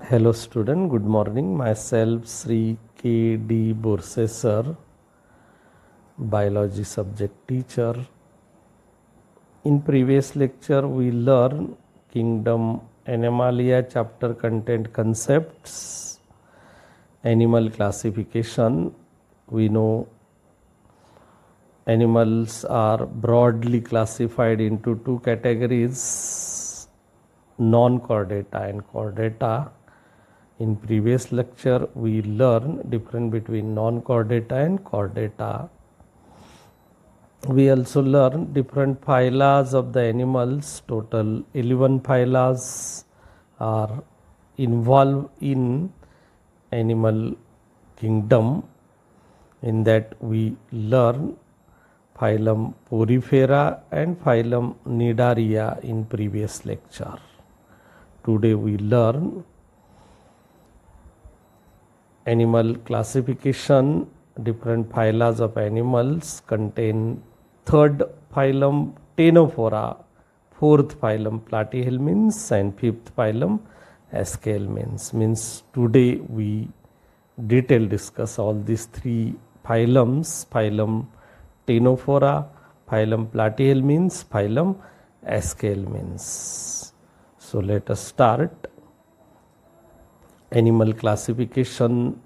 Hello student, good morning. Myself Sri K.D. Borse sir, biology subject teacher. In previous lecture we learned kingdom Animalia chapter content concepts, animal classification. We know animals are broadly classified into two categories, non-chordata and chordata. In previous lecture, we learned difference between non-chordata and chordata. We also learned different phyla of the animals. Total 11 phyla are involved in animal kingdom. In that we learn Phylum Porifera and Phylum Nidaria in previous lecture. Today we learn animal classification. Different phyla of animals contain third phylum Ctenophora, fourth phylum Platyhelminthes and fifth phylum Aschelminthes. Means today we detail discuss all these three phylums: phylum Ctenophora, phylum Platyhelminthes, phylum Aschelminthes. So let us start. Animal classification,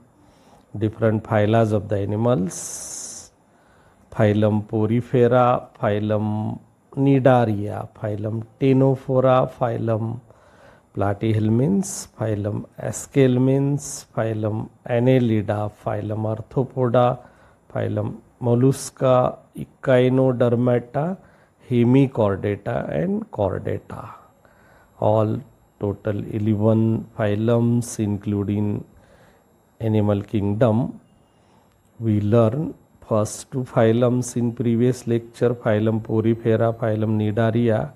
different phyla of the animals: Phylum Porifera, Phylum Nidaria, Phylum Ctenophora, Phylum Platyhelminthes, Phylum Aschelminthes, Phylum Annelida, Phylum Arthropoda, Phylum Mollusca, Echinodermata, Hemichordata and Chordata. All total 11 phylums including animal kingdom. We learn first two phylums in previous lecture, Phylum Porifera, Phylum Nidaria.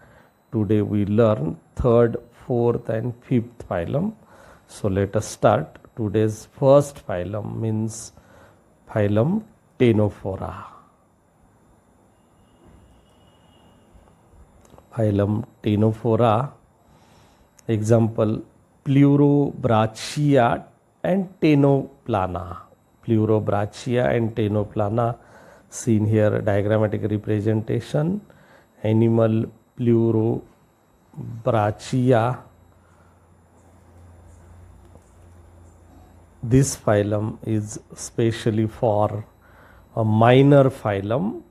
Today we learn third, fourth and fifth phylum. So let us start. Today's first phylum means Phylum Ctenophora. Phylum Ctenophora. Example, Pleurobrachia and Ctenoplana. Pleurobrachia and Ctenoplana, seen here diagrammatic representation. Animal Pleurobrachia. This phylum is specially for a minor phylum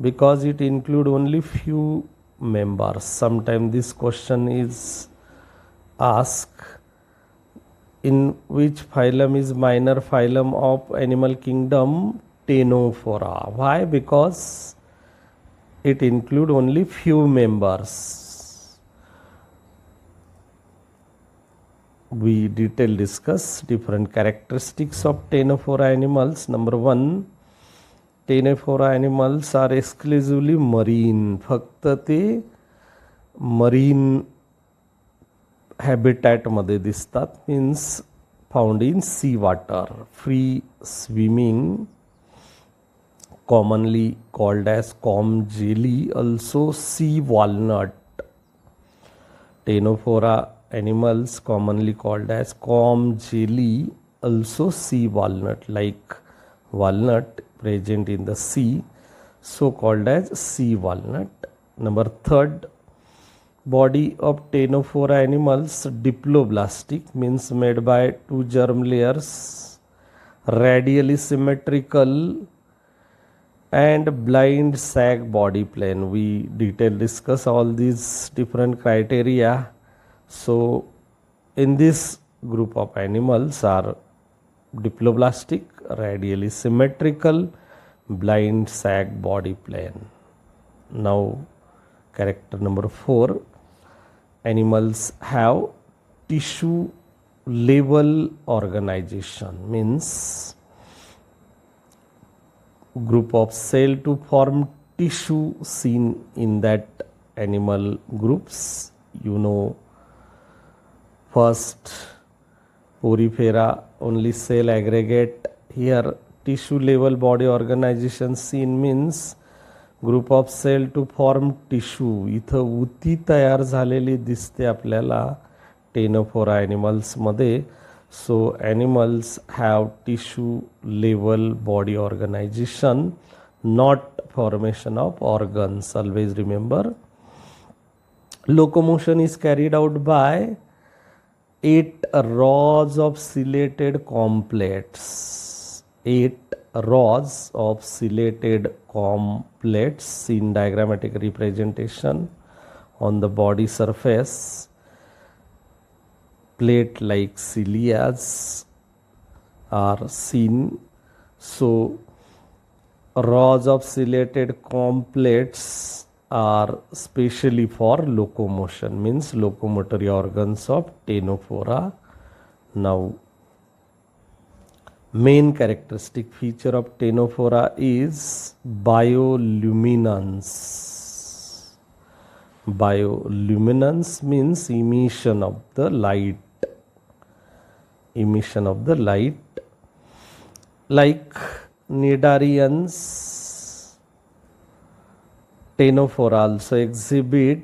because it includes only few members. Sometimes this question is asked, in which phylum is minor phylum of animal kingdom Ctenophora? Why? Because it includes only few members. We detail discuss different characteristics of Ctenophora animals. Number one, Ctenophora animals are exclusively marine. फक्त ते marine habitat मध्ये दिसतात, means found in sea water, free swimming, commonly called as comb jelly, also sea walnut. Ctenophora animals commonly called as comb jelly, also sea walnut, like walnut present in the sea, so called as sea walnut. Number third, body of Ctenophora animals diploblastic, means made by two germ layers, radially symmetrical and blind sac body plan. We detail discuss all these different criteria. So in this group of animals are diploblastic, radially symmetrical, blind sac body plan. Now character number 4, animals have tissue level organization, means group of cell to form tissue seen in that animal groups. You know, first Porifera only cell aggregate. Here tissue level body organization seen means group of cell to form tissue. इथं उती तयार झालेली दिसते आपल्याला Ctenophora animals मध्ये. So animals have tissue level body organisation, not formation of organs. Always remember, locomotion is carried out by 8 rows of ciliated complets. 8 rows of ciliated complets in diagrammatic representation on the body surface. Plate like cilia are seen. So rows of ciliated complets are specially for locomotion, means locomotory organs of Ctenophora. Now, main characteristic feature of Ctenophora is bioluminescence. Bioluminescence means emission of the light. Emission of the light. Like Cnidarians, Ctenophora also exhibit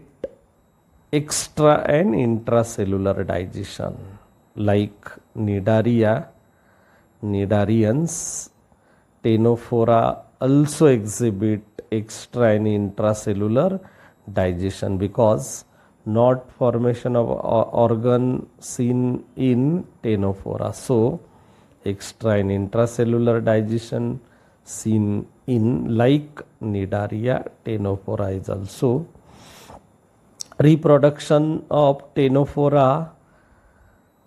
extra and intracellular digestion. Like Cnidarians, Ctenophora also exhibit extra and intracellular digestion, because not formation of organ seen in Ctenophora. So extra and intracellular digestion seen in like Cnidaria. Ctenophora is also. Reproduction of Ctenophora,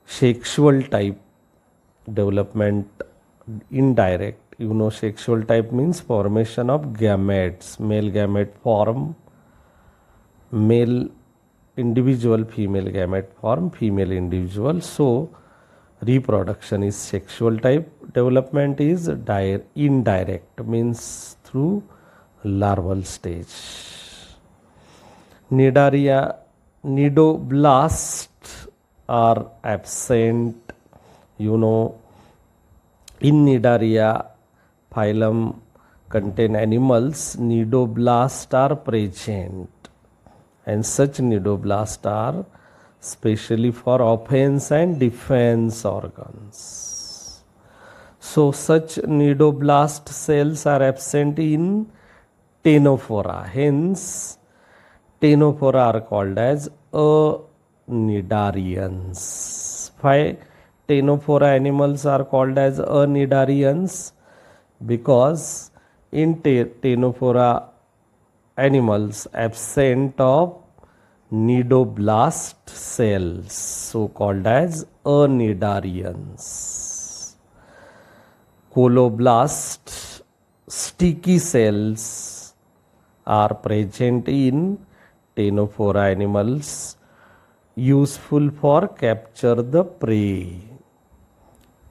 sexual type development indirect. You know, sexual type means formation of gametes. Male gamete form male individual, female gamete form female individual. So reproduction is sexual type, development is indirect, means through larval stage. Nidoblasts are absent. You know, in Cnidaria phylum contain animals, nidoblasts are present, and such nidoblasts are specially for offense and defense organs. So such nidoblast cells are absent in Ctenophora. Hence, Ctenophora are called as Cnidarians. Why Ctenophora animals are called as Cnidarians? Because in Ctenophora animals absent of nidoblast cells, so called as Cnidarians. Coloblast sticky cells are present in Ctenophora animals, useful for capture the prey.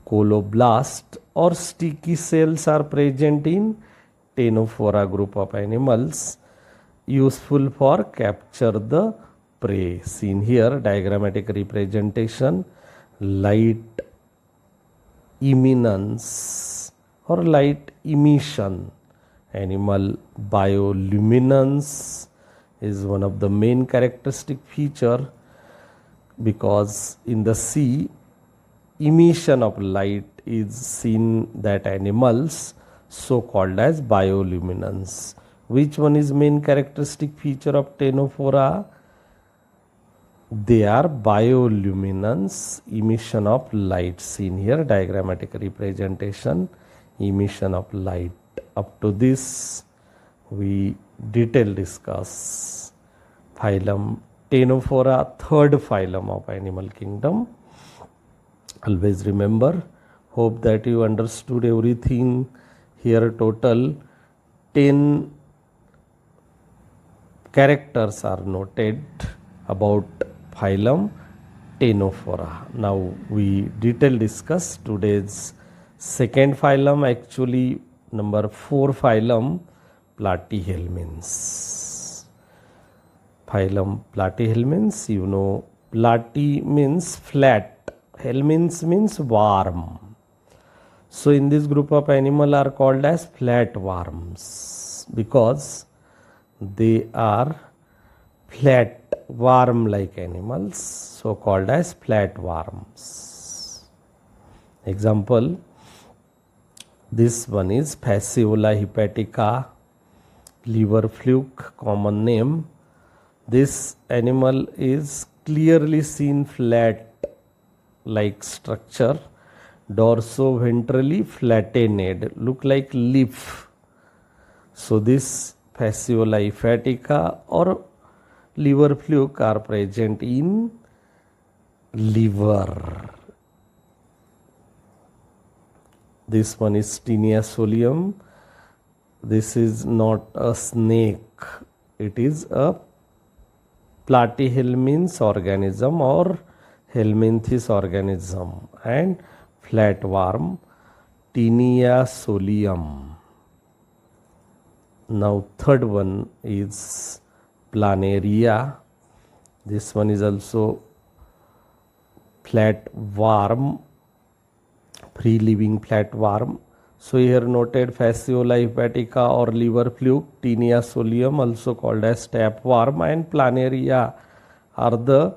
Coloblast or sticky cells are present in Ctenophora group of animals, useful for capture the prey. Seen here, diagrammatic representation, light eminence or light emission. Animal bioluminescence is one of the main characteristic feature, because in the sea emission of light is seen that animals, so called as bioluminescence. Which one is main characteristic feature of Ctenophora? They are bioluminescence, emission of light. Seen here, diagrammatic representation, emission of light. Up to this, we detail discuss phylum Ctenophora, third phylum of animal kingdom. Always remember, hope that you understood everything. Here total 10 characters are noted about phylum Ctenophora. Now we detail discuss today's second phylum, actually number 4 phylum Platyhelminthes. Phylum Platyhelminthes, you know, platy means flat, helminths means worm. So in this group of animal are called as flatworms, because they are flat worm like animals, so called as flatworms. Example, this one is Phula hepatica, liver fluke, common name. This animal is clearly seen flat like structure, dorso-ventrally flattened, look like leaf. So this Phula hepatica or liver fluke are present in liver. This one is Tinea solium. This is not a snake, it is a Platyhelminthes organism or helminthes organism, and flatworm Tinea solium. Now third one is Planaria. This one is also flatworm, free living flatworm. So here noted Phula hepatica or liver fluke, Tinea solium also called as tapeworm, and Planaria are the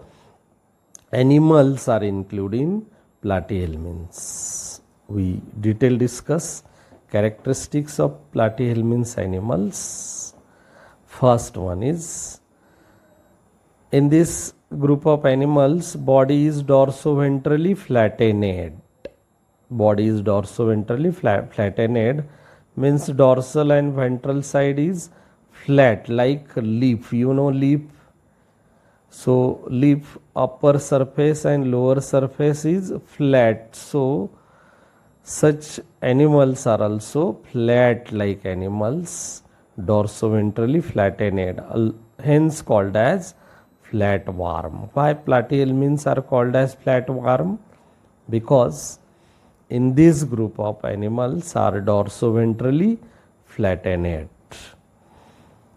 animals are included in Platyhelminthes. We detail discuss characteristics of Platyhelminthes animals. First one is, in this group of animals, body is dorso-ventrally flattened. Body is dorso-ventrally flattened means dorsal and ventral side is flat like leaf. You know leaf. So leaf upper surface and lower surface is flat. So such animals are also flat like animals, dorso-ventrally flattened, hence called as flatworm. Why Platyhelminthes are called as flatworm? Because in this group of animals are dorso-ventrally flattened.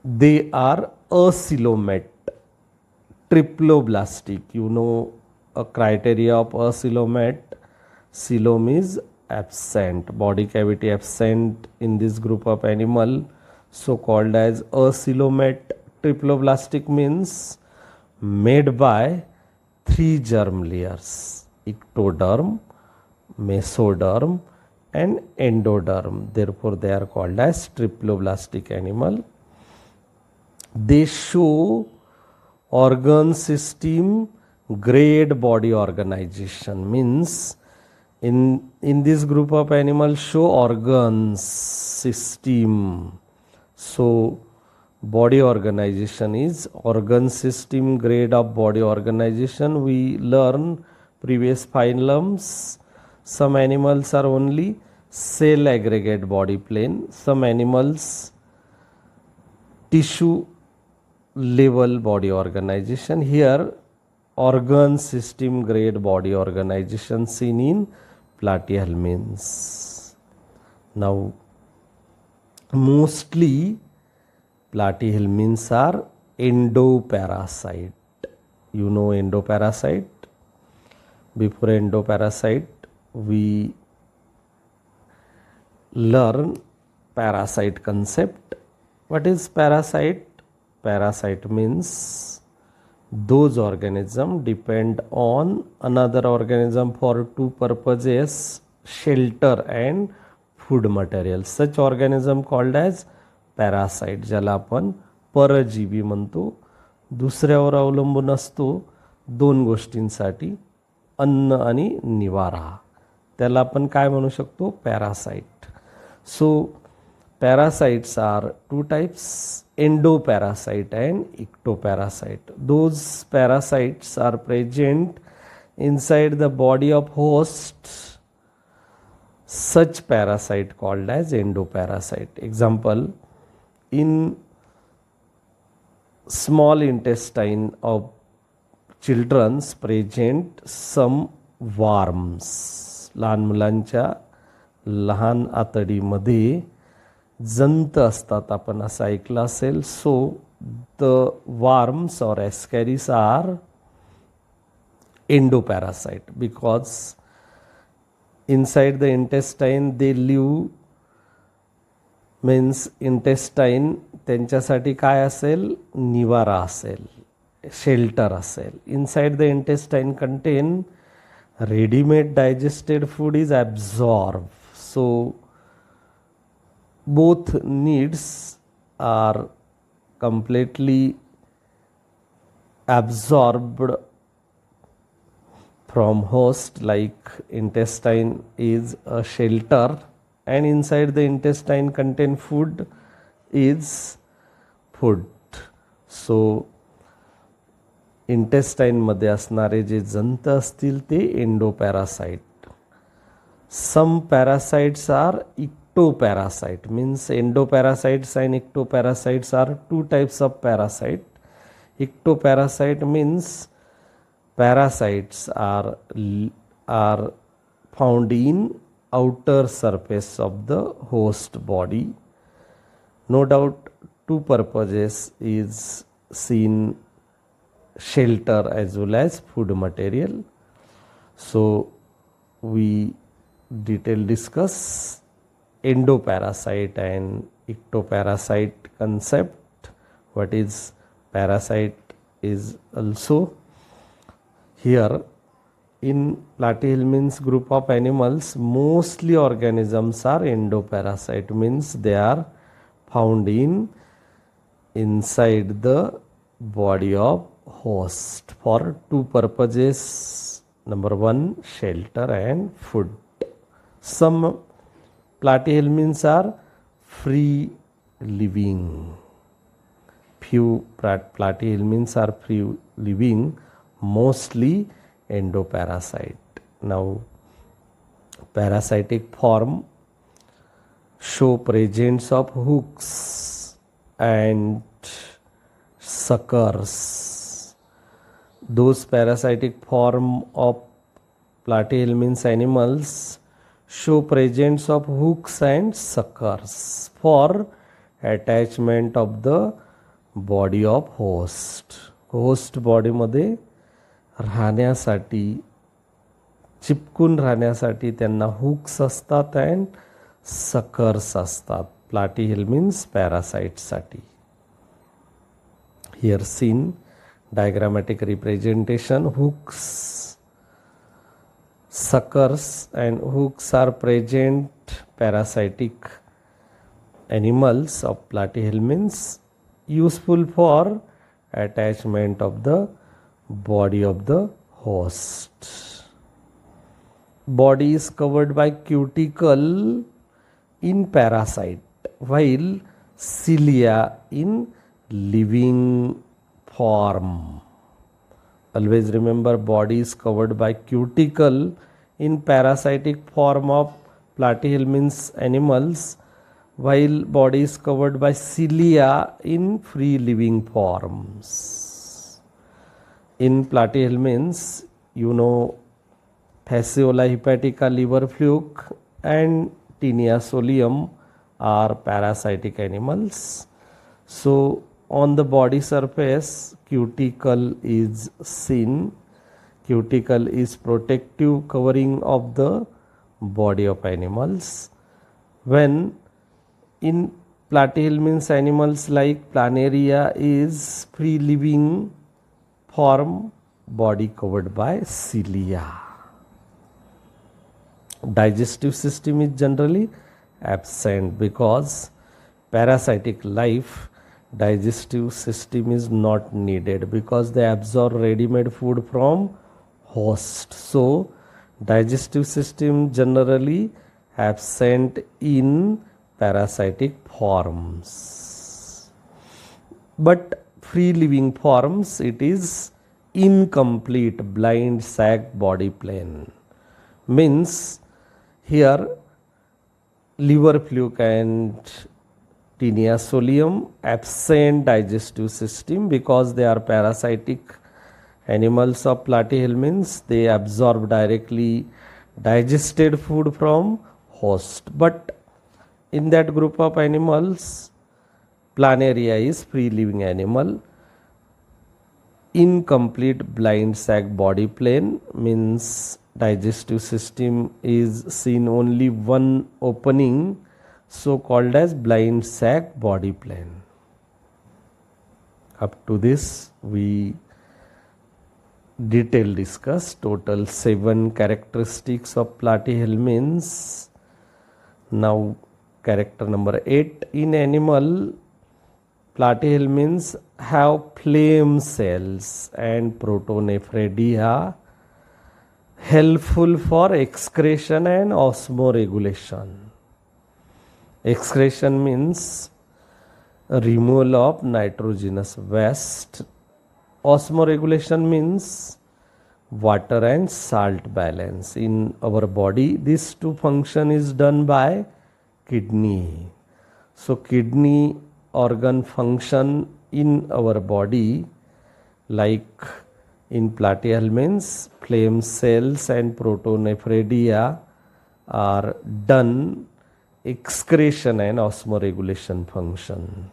They are acoelomate, triploblastic. You know a criteria of acoelomate. Coelom is absent, body cavity absent in this group of animal, so called as acoelomate. Triploblastic means made by 3 germ layers: ectoderm, mesoderm and endoderm. Therefore they are called as triploblastic animal. They show organ system grade body organization, means in this group of animals show organs system. So body organization is organ system grade of body organization. We learn previous phylums. Some animals are only cell aggregate body plane, some animals tissue level body organization. Here organ system grade body organization seen in Platyhelminthes. Now mostly Platyhelminthes are endoparasite. You know endoparasite. Before endoparasite we learn parasite concept. What is parasite? Parasite means those organisms depend on another organism for two purposes: shelter and food material. Such organism called as parasite, ज्याला आपण परजीवी म्हणतो. दुसऱ्यावर अवलंबून असतो दोन गोष्टींसाठी, अन्न आणि निवारा. त्याला आपण काय म्हणू शकतो? Parasite. So parasites are two types: endoparasite and ectoparasite. Those parasites are present inside the body of host. Such parasite called as endoparasite. Example, in small intestine of children's present some worms. लहान मुलांच्या लहान आतडीमध्ये जंत असतात, आपण असं ऐकलं असेल. So the worms और एस्कॅरिस are endoparasite because inside the intestine they live. means intestine त्यांच्यासाठी काय असेल? निवारा असेल. शेल्टर असेल. Inside the intestine contain ready-made digested food is absorbed. So both needs are completely absorbed from host, like intestine is a shelter and inside the intestine contain food is food. So intestine मध्ये असणारे जे जंत असतील ते endoparasite. Some parasites are ectoparasite, means endoparasites and ectoparasites are two types of parasite. Ectoparasite means parasites are found in outer surface of the host body. No doubt two purposes is seen, shelter as well as food material. So we detail discuss endoparasite and ectoparasite concept. What is parasite is also here. In Platyhelminthes group of animals, mostly organisms are endoparasite, means they are found inside the body of host for two purposes. Number one, shelter and food. Some Platyhelminthes are free living. Few Platyhelminthes are free living, mostly endoparasite. Now parasitic form show presence of hooks and suckers. Those parasitic form of Platyhelminthes animals show presence of hooks and suckers for attachment of the body of host. Host बॉडीमध्ये राहण्यासाठी, चिपकून राहण्यासाठी त्यांना hooks असतात and suckers असतात Platyhelminthes पॅरासाइटसाठी. Here seen diagrammatic representation. Hooks, suckers and hooks are present parasitic animals of platyhelminths, useful for attachment of the body of the host. Body is covered by cuticle in parasite, while cilia in living form. Always remember, body is covered by cuticle in parasitic form of platyhelminths animals, while body is covered by cilia in free living forms. In platyhelminths, you know, Fasciola hepatica, liver fluke and Tinea solium are parasitic animals. So on the body surface, cuticle is seen. Cuticle is protective covering of the body of animals. When in platyhelminths animals like planaria is free living form, body covered by cilia. Digestive system is generally absent because parasitic life, digestive system is not needed because they absorb ready-made food from host. So digestive system generally absent in parasitic forms, but free living forms it is incomplete blind sac body plane. Means here liver fluke and Tinea solium absent digestive system because they are parasitic animals of platyhelminths. They absorb directly digested food from host. But in that group of animals, planaria is free living animal. Incomplete blind sac body plane means digestive system is seen only one opening, so called as blind sac body plane. Up to this we detail discuss. Total 7 characteristics of platyhelminths. Now character number 8. In animal, platyhelminths have phloem cells and protonephridia helpful for excretion and osmoregulation. Excretion means removal of nitrogenous waste. Osmoregulation means water and salt balance. In our body, this two function is done by kidney. So kidney organ function in our body, like in platyhelminths, phloem cells and protonephridia are done excretion and osmoregulation function.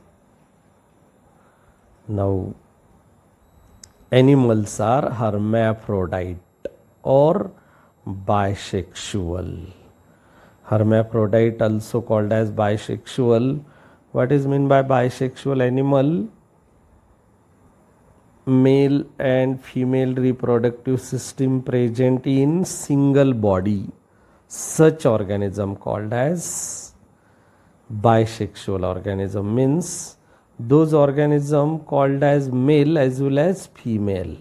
Now animals are hermaphrodite or bisexual. Hermaphrodite also called as bisexual. What is meant by bisexual animal? Male and female reproductive system present in single body. Such organism called as bisexual organism, means those organism called as male as well as female.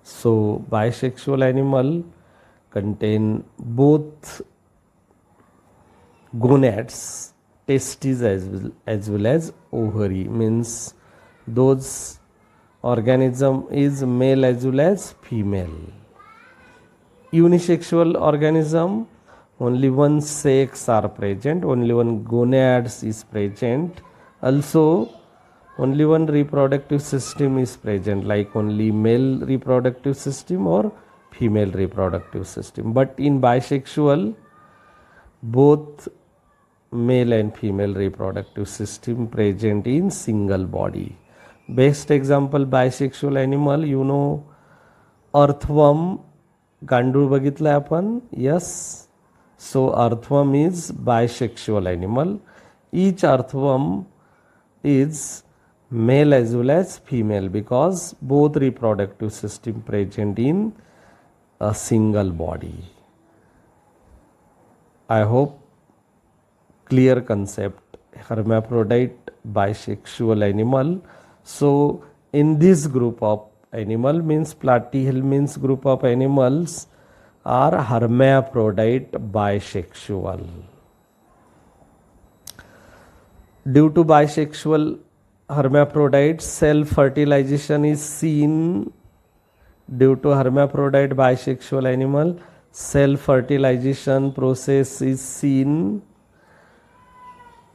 So bisexual animal contain both gonads, testes as well as ovary, means those organism is male as well as female. Unisexual organism, only one sex are present, only one gonads is present. Also only one reproductive system is present, like only male reproductive system or female reproductive system. But in bisexual, both male and female reproductive system present in single body. Best example bisexual animal, you know, earthworm. गांडूळ बघितलाय आपण? Yes. So earthworm is bisexual animal. Each earthworm is male as well as female because both reproductive system present in a single body. I hope clear concept. Hermaphrodite, bisexual animal. So in this group of animal, means platyhelminths group of animals are hermaphrodite bisexual. Due to bisexual hermaphrodite, self-fertilization is seen. Due to hermaphrodite bisexual animal, self-fertilization process is seen.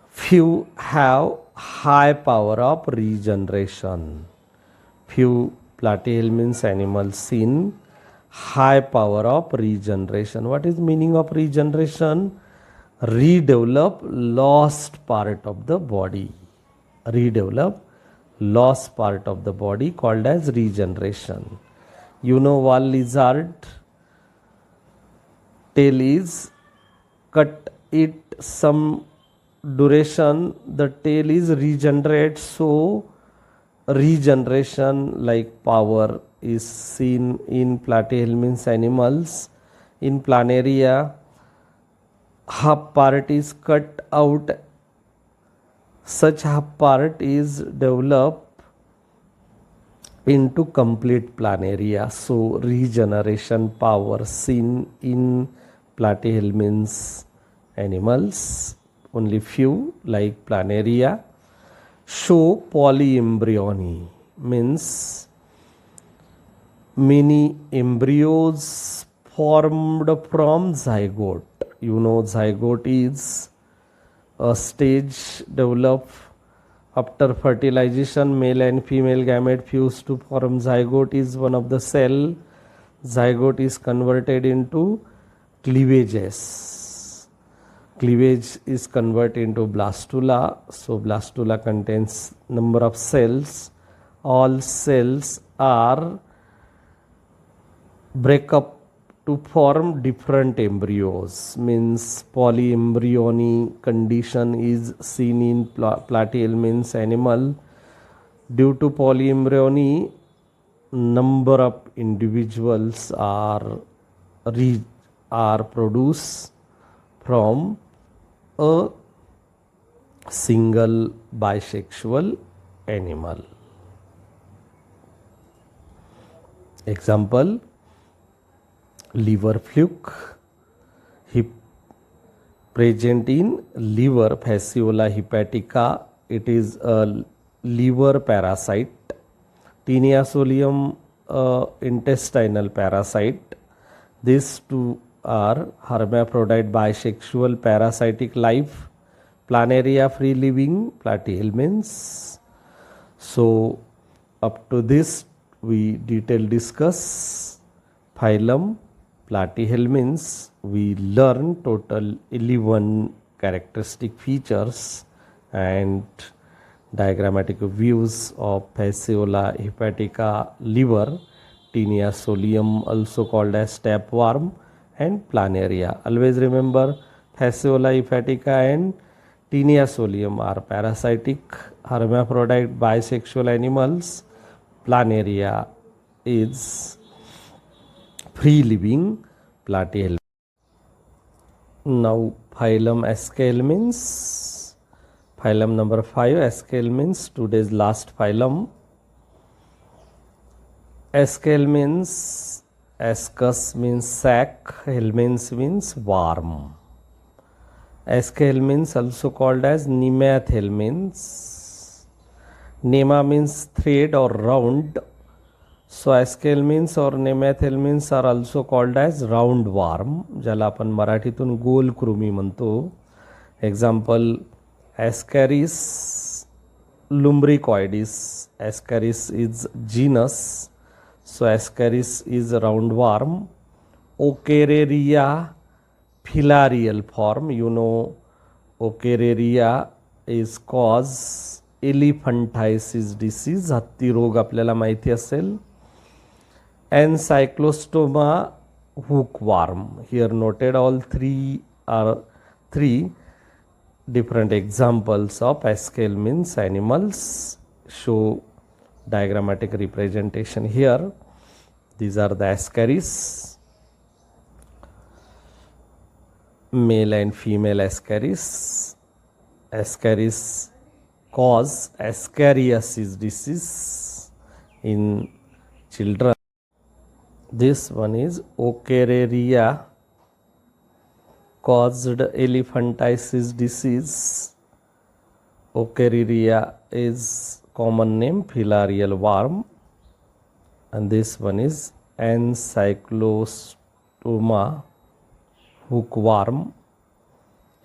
Few have high power of regeneration. Few platyhelminths animals seen high power of regeneration. What is meaning of regeneration? Redevelop lost part of the body. Redevelop lost part of the body called as regeneration. You know, wall lizard tail is cut it some duration, the tail is regenerate. So regeneration like power is seen in platyhelminths animals. In planaria, half part is cut out. Such half part is developed into complete planaria. So regeneration power seen in platyhelminths animals. Only few like planaria show polyembryony, means many embryos formed from zygote. You know, zygote is a stage developed after fertilization. Male and female gamete fuse to form zygote is one of the cell. Zygote is converted into cleavages. Cleavage is converted into blastula. So blastula contains number of cells. All cells are break up to form different embryos, means polyembryony condition is seen in platyhelminths animal. Due to polyembryony, number of individuals are produced from a single bisexual animal. Example, liver fluke, present in liver, Fasciola hepatica. It is a liver parasite. Tinea solium, intestinal parasite. These two are hermaphrodite bisexual parasitic life. Planaria free living platyhelminths. So up to this we detail discuss phylum Platyhelminthes. We learn total 11 characteristic features and diagrammatic views of Fasciola hepatica liver, Tinea solium also called as tapeworm, and Planaria. Always remember, Fasciola hepatica and Tinea solium are parasitic hermaphrodite bisexual animals. Planaria is free living platyhelminth. Now phylum Aschelminthes. Phylum number 5, Aschelminthes, today's last phylum. Aschelminthes, ascus means sac, helminths means worm. Aschelminthes also called as nemathelminths. Nema means thread or round. So Aschelminthes or nemathelminths are also called as roundworm, ज्याला आपण मराठीतून गोल कृमी म्हणतो. Example, Ascaris lumbricoides. Ascaris is genus, so Ascaris is a roundworm. Ochereria filarial form. You know, Ochereria is cause elephantiasis disease. हत्ती रोग आपल्याला माहिती असेल. Encyclostoma hookworm. Here noted all three different examples of Aschelminthes animals. Show diagrammatic representation here. These are the Ascaris, male and female Ascaris. Ascaris cause ascariasis disease in children. This one is Ochereria caused elephantiasis disease. Ochereria is common name filarial worm, and this one is Encyclostoma hookworm.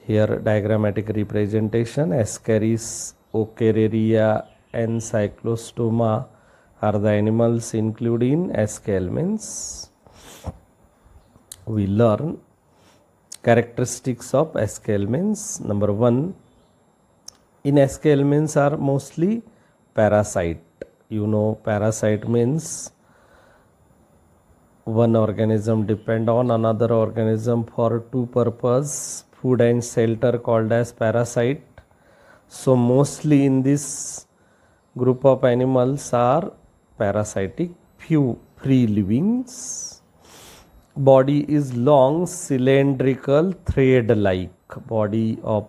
Here diagrammatic representation, Ascaris, Ochereria, Encyclostoma are the animals included in Aschelminthes. We learn characteristics of Aschelminthes. Number 1, in Aschelminthes are mostly parasite. You know, parasite means one organism depend on another organism for two purpose, food and shelter, called as parasite. So mostly in this group of animals are parasitic, few free livings. Body is long, cylindrical, thread like. Body of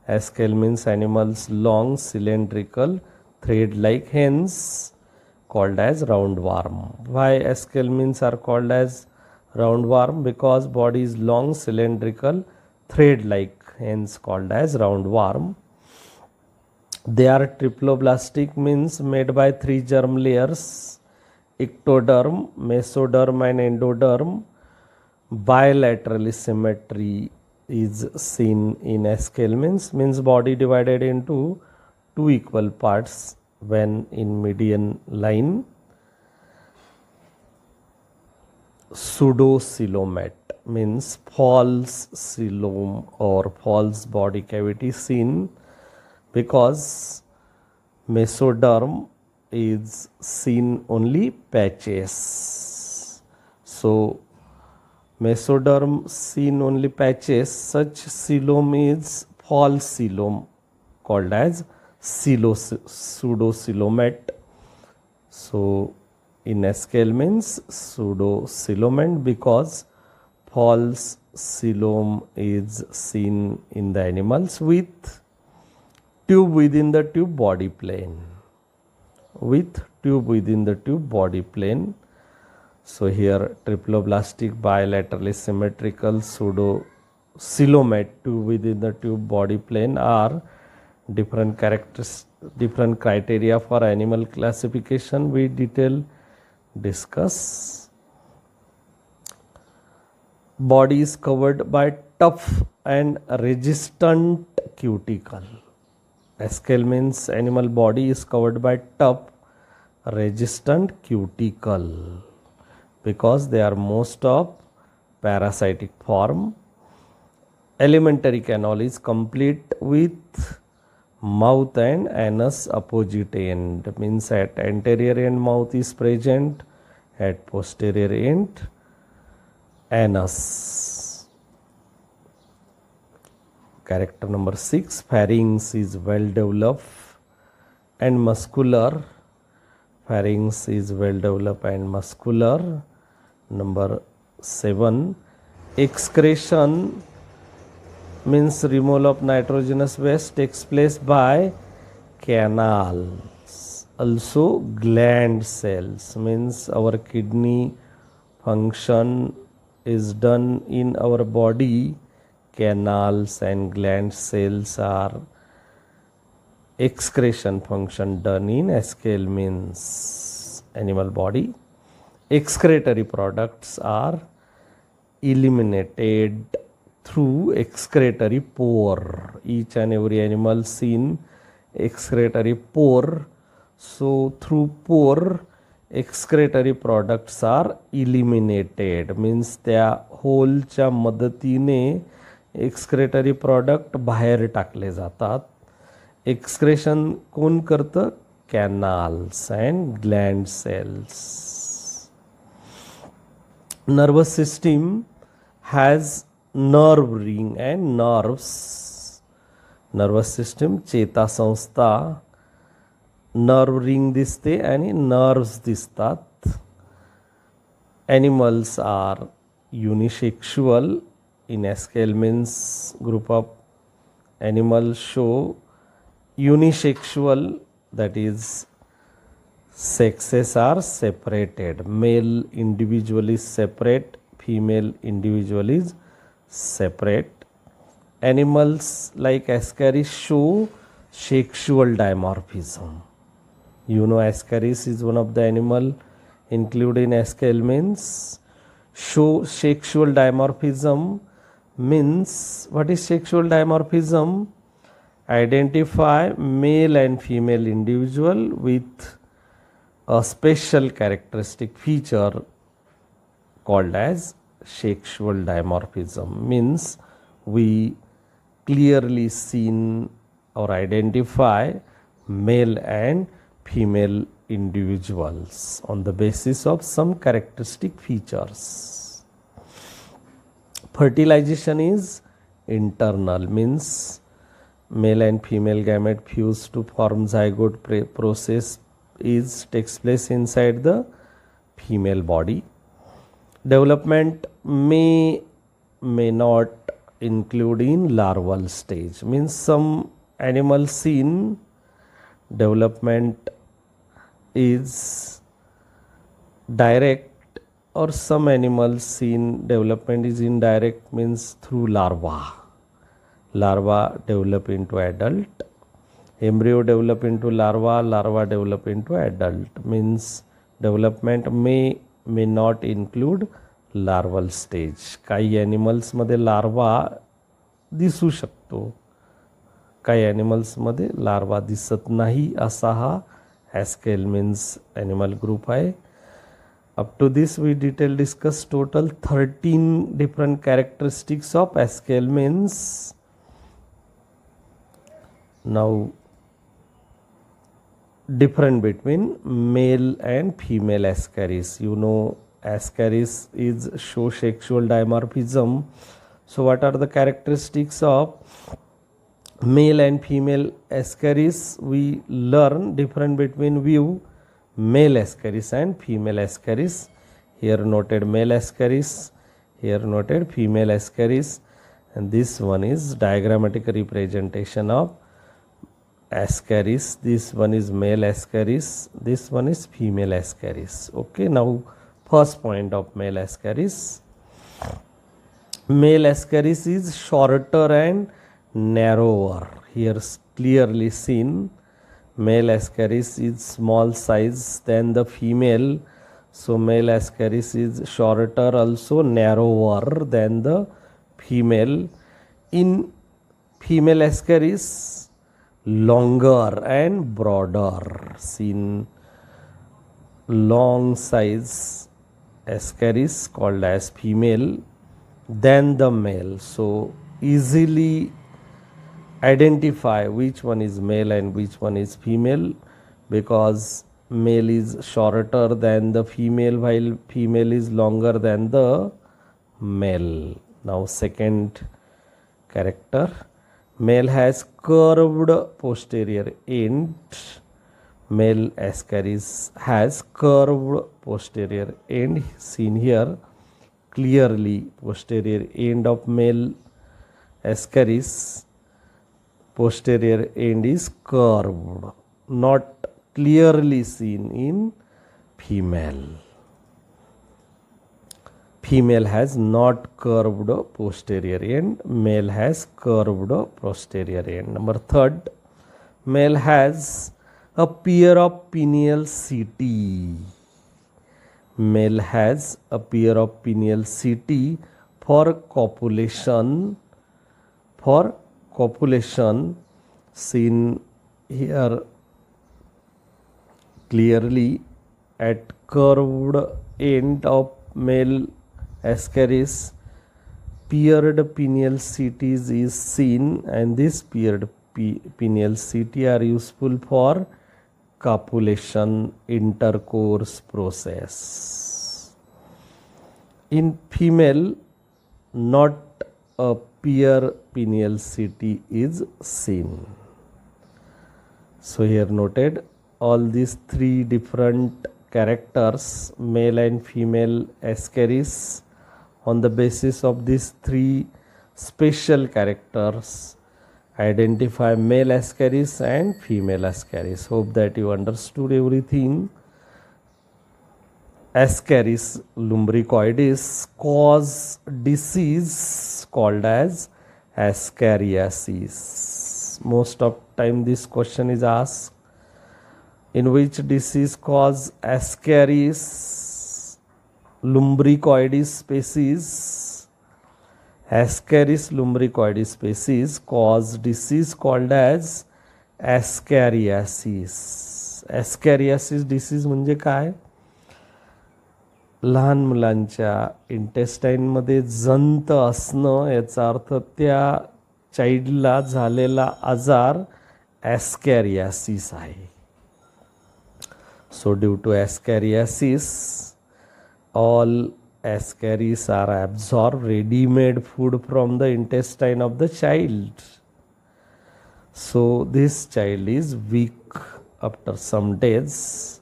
Aschelminthes animals long, cylindrical, thread like, hence called as roundworm. Why Aschelminthes are called as roundworm? Because body is long, cylindrical, thread like, hence called as roundworm. They are triploblastic, means made by 3 germ layers: ectoderm, mesoderm and endoderm. Bilateral symmetry is seen in Aschelminthes, means body divided into 2 equal parts when in median line. Pseudocoelomate means false coelom or false body cavity seen, because mesoderm is seen only patches. So mesoderm seen only patches, such coelom is false coelom called as pseudocoelomate. So in Aschelminthes pseudo-coeloment, because false coelom is seen in the animals with tube within the tube body plane. With tube within the tube body plane. So here triploblastic bilaterally symmetrical pseudo-coelomate tube within the tube body plane are different criteria for animal classification we discuss. Body is covered by tough and resistant cuticle. Aschelminthes animal body is covered by tough resistant cuticle because they are most of parasitic form. Alimentary canal is complete with mouth and anus opposite end, means at anterior end mouth is present, at posterior end anus. Character number 6, pharynx is well developed and muscular. Pharynx is well developed and muscular. Number 7, excretion means removal of nitrogenous waste takes place by canals. Also gland cells, means our kidney function is done in our body. Canals and gland cells are excretion function done in Aschelminthes animal body. Excretory products are eliminated through excretory pore. Each and every animal seen excretory pore. So through pore excretory products are eliminated, means त्या होलच्या मदतीने excretory product बाहेर टाकले जातात. Excretion कोण करतं? Canals and gland cells. Nervous system has nerve ring and nerves. Nervous system चेतासंस्था, nerve ring दिसते आणि nerves दिसतात. Animals are unisexual. In Aschelminthes group of animals show unisexual, that is sexes are separated. Male individual is separate, female individual is separate. Animals like Ascaris show sexual dimorphism. You know Ascaris is one of the animal included in Aschelminthes. Show sexual dimorphism means, what is sexual dimorphism? Identify male and female individual with a special characteristic feature called as sexual dimorphism. Means we clearly seen or identify male and female individuals on the basis of some characteristic features. Fertilization is internal, means male and female gamete fuse to form zygote process takes place inside the female body. Development may not include in larval stage, means some animals seen development is direct, or some animals seen development is indirect, means through larva. Larva develop into adult, embryo develop into larva, larva develop into adult, means development may not include larval stage. काही animals मध्ये larva दिसू शकतो, काही animals मध्ये larva दिसत नाही, असा हा Aschelminthes animal group आहे. Up to this we detail discuss total 13 different characteristics of Aschelminthes. Now difference between male and female Ascaris. You know Ascaris is show sexual dimorphism. So what are the characteristics of male and female Ascaris? We learn difference between view. male ascaris and female ascaris. Here noted male ascaris, here noted female ascaris, and this one is diagrammatic representation of ascaris. This one is male ascaris, this one is female ascaris. Okay, now first point of male ascaris. Male ascaris is shorter and narrower. Here clearly seen, male ascaris is small size than the female. So male ascaris is shorter, also narrower than the female. In female ascaris, longer and broader. Seen long size ascaris called as female than the male. So easily identify which one is male and which one is female, because male is shorter than the female while female is longer than the male. Now second character, male has curved posterior end. Male ascaris has curved posterior end, seen here clearly. Posterior end of male ascaris, posterior end is curved, not clearly seen in female. Female has not curved posterior end, male has curved posterior end. Number third, male has a pair of pineal setae. Male has a pair of pineal setae for copulation. For copulation, seen here clearly at curved end of male ascaris, paired pineal setae is seen, and this paired pineal setae are useful for copulation intercourse process. In female, not a pair pineal setae is seen. So here noted all these three different characters, male and female ascaris. On the basis of these three special characters, identify male ascaris and female ascaris. Hope that you understood everything. Ascaris lumbricoides cause disease called as ascariasis. Most of time this question is asked, in which disease cause Ascaris lumbricoides species. Ascaris lumbricoides species cause disease called as ascariasis. Ascariasis disease म्हणजे काय? लहान मुलांच्या इंटेस्टाईनमध्ये जंत असणं, याचा अर्थ त्या चाइल्डला झालेला आजार ascariasis आहे. So due to ascariasis, all ascaris are absorbed ready-made food from the intestine of the child. So this child is weak after some days.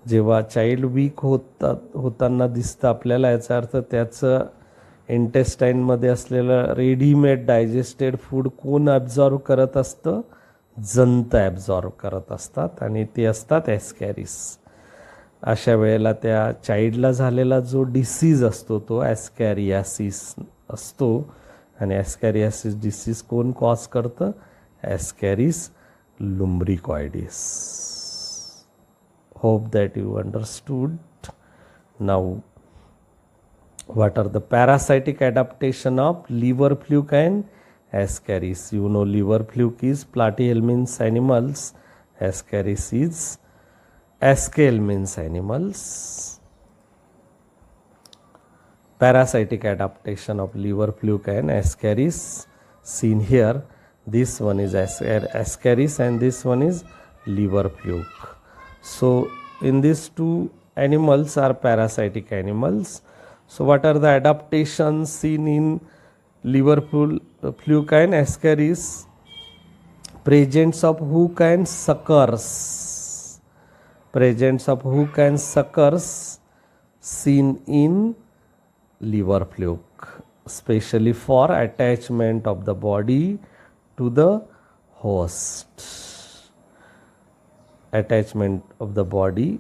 जेव्हा चाइल्ड वीक होताना दिसतं आपल्याला, याचा अर्थ त्याचं इंटेस्टाईनमध्ये असलेलं रेडीमेड डायजेस्टेड फूड कोण ॲब्झॉर्व करत असतं? जंत ॲब्झॉर्व करत असतात, आणि ते असतात ॲस्कॅरिस. अशा वेळेला त्या चाइल्डला झालेला जो डिसीज असतो तो ॲस्कॅरियासिस असतो, आणि ॲस्कॅरियासिस डिसीज कोण कॉज करतं? Ascaris lumbricoides. Hope that you understood. Now, what are the parasitic adaptation of liver fluke and ascaris? You know, liver fluke is platyhelminthes animals, ascaris is aschelminthes animals. Parasitic adaptation of liver fluke and ascaris seen here. This one is ascaris and this one is liver fluke. So in these two animals are parasitic animals. So what are the adaptations seen in liver fluke and ascaris? Presence of hook and suckers. Presence of hook and suckers seen in liver fluke, especially for attachment of the body to the host. Attachment of the body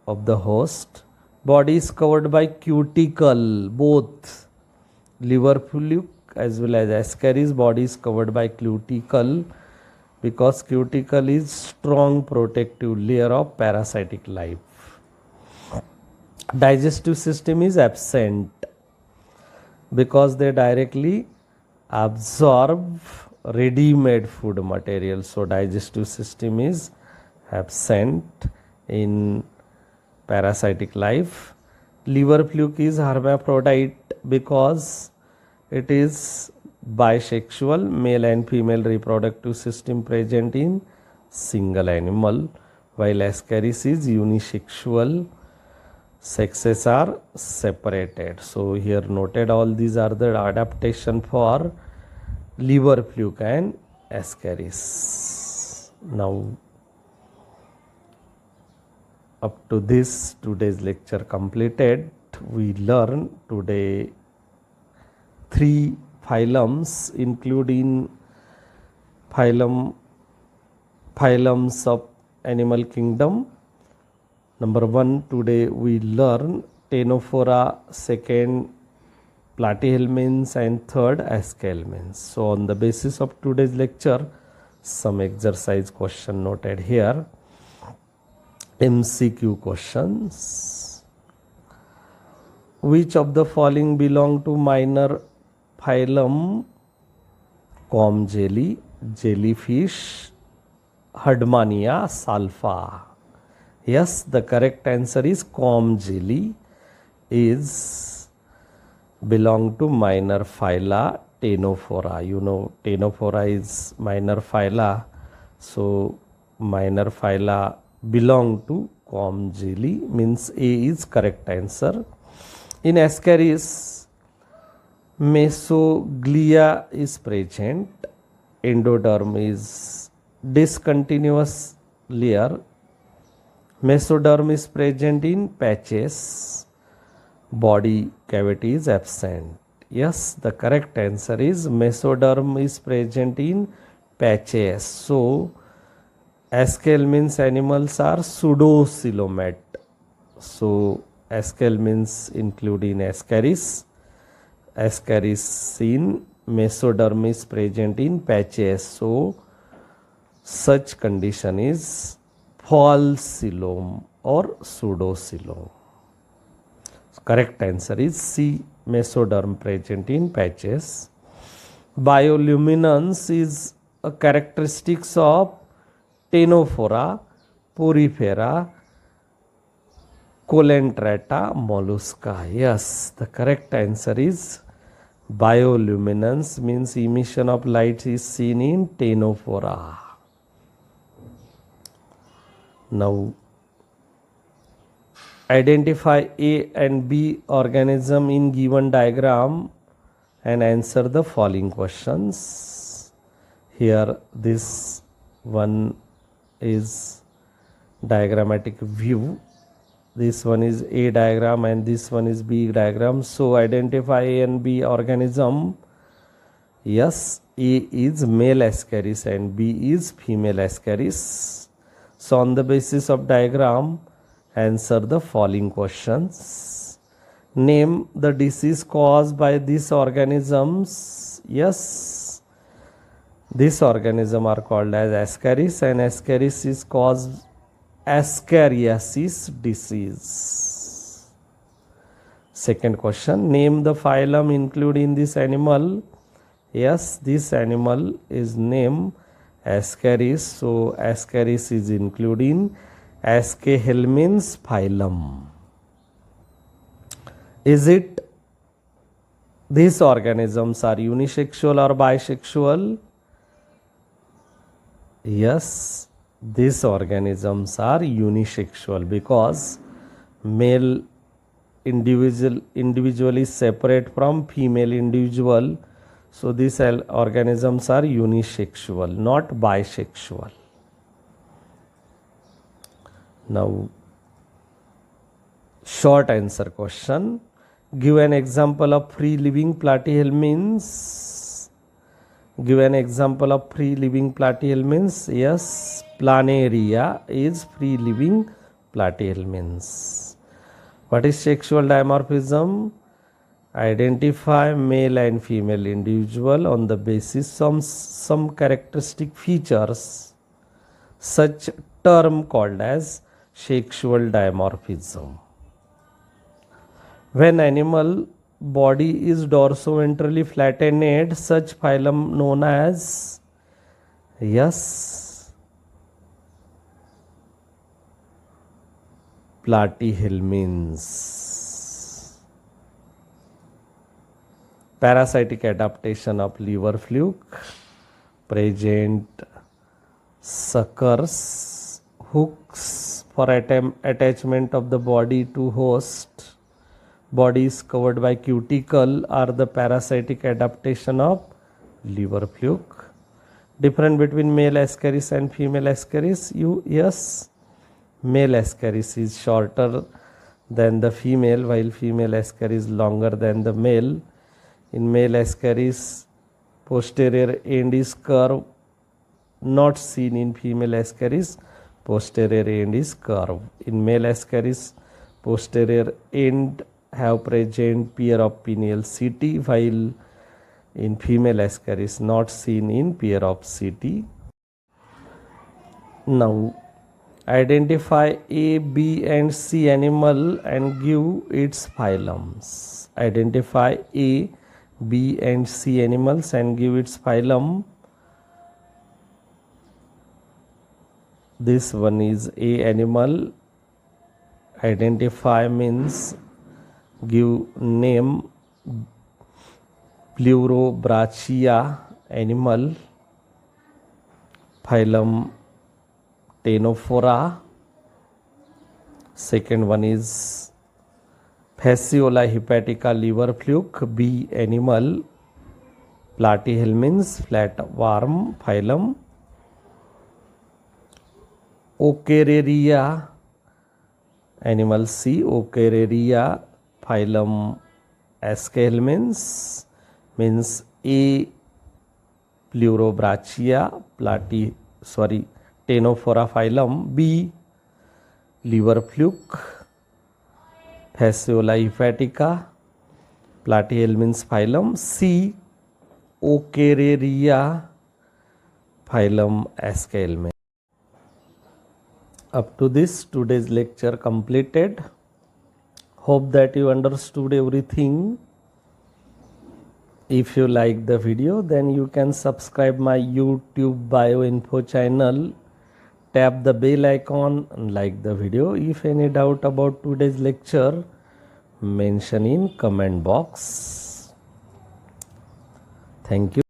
of the host. Body is covered by cuticle, both liver fluke as well as Ascaris body is covered by cuticle, because cuticle is strong protective layer of parasitic life. Digestive system is absent because they directly absorb ready-made food material. So digestive system is absent in parasitic life. Liver fluke is hermaphrodite because it is bisexual, male and female reproductive system present in single animal, while Ascaris is unisexual, sexes are separated. So here noted all these are the adaptation for liver fluke and Ascaris. Now up to this today's lecture completed. We learn today 3 phylums, including phylums of animal kingdom. Number 1, today we learn Ctenophora, second Platyhelminthes, and third Aschelminthes. So on the basis of today's lecture, some exercise question noted here. MCQ questions. Which of the following belong to minor phylum comb jelly, jellyfish, Herdmania salfa? Yes, the correct answer is comb jelly is belong to minor phyla Ctenophora. You know Ctenophora is minor phyla, so minor phyla belong to comb jelly, means A is correct answer. In Ascaris, mesoglia is present, endoderm is discontinuous layer, mesoderm is present in patches, body cavity is absent. Yes, the correct answer is mesoderm is present in patches. So Aschelminthes animals are pseudocoelomate. So Aschelminthes include in Ascaris. Ascaris seen, mesoderm is present in patches. So such condition is false coelom or pseudocoelom. Correct answer is C, mesoderm present in patches. Bioluminescence is a characteristics of Ctenophora, Porifera, Colentrata, mollusca. Yes, the correct answer is bioluminescence, means emission of light is seen in Ctenophora. Now identify A and B organism in given diagram and answer the following questions. Here this one is diagrammatic view, this one is A diagram and this one is B diagram. So identify A and B organism. Yes, A is male Ascaris and B is female Ascaris. So on the basis of diagram, answer the following questions. Name the disease caused by these organisms. Yes, this organism are called as Ascaris, and Ascaris is caused Ascariasis disease. Second question, name the phylum included in this animal. Yes, this animal is named Ascaris, so Ascaris is included in Aschelminthes phylum. Is it these organisms are unisexual or bisexual? Yes, these organisms are unisexual because male individual is separate from female individual. So these organisms are unisexual, not bisexual. Now, short answer question. Give an example of free living platyhelminths. Give an example of free living platyhelminths. Yes, planaria is free living platyhelminths. What is sexual dimorphism? Identify male and female individual on the basis of some characteristic features. Such term called as sexual dimorphism. When animal body is dorsoventrally flattened, such phylum known as, yes, platyhelminths. Parasitic adaptation of liver fluke. Present suckers, hooks for attachment of the body to host. Body is covered by cuticle are the parasitic adaptation of liver fluke. Difference between male ascaris and female ascaris. Yes, male ascaris is shorter than the female, while female ascaris is longer than the male. In male ascaris, posterior end is curved, not seen in female ascaris. Posterior end is curved. In male ascaris, posterior end have present pair of pineal CT, while in female ascaris not seen in pair of CT. Now, identify A, B and C animal and give its phylums. Identify A, B and C animals and give its phylum. This one is A animal. Identify means give name. Pleurobrachia animal. Phylum Ctenophora. Second one is Fasciola hepatica liver fluke. B animal. Platyhelminths flatworm phylum. Ochereria animal C. Ochereria phylum Aschelminthes means A. Pleurobrachia Ctenophora phylum. B. Liver fluke Fasciola hepatica Platyhelminthes phylum. C. Ochereria phylum Aschelminthes. Up to this, today's lecture completed. Hope that you understood everything. If you like the video, then you can subscribe my YouTube bioinfo channel. Tap the bell icon and like the video. If any doubt about today's lecture, mention in comment box. Thank you.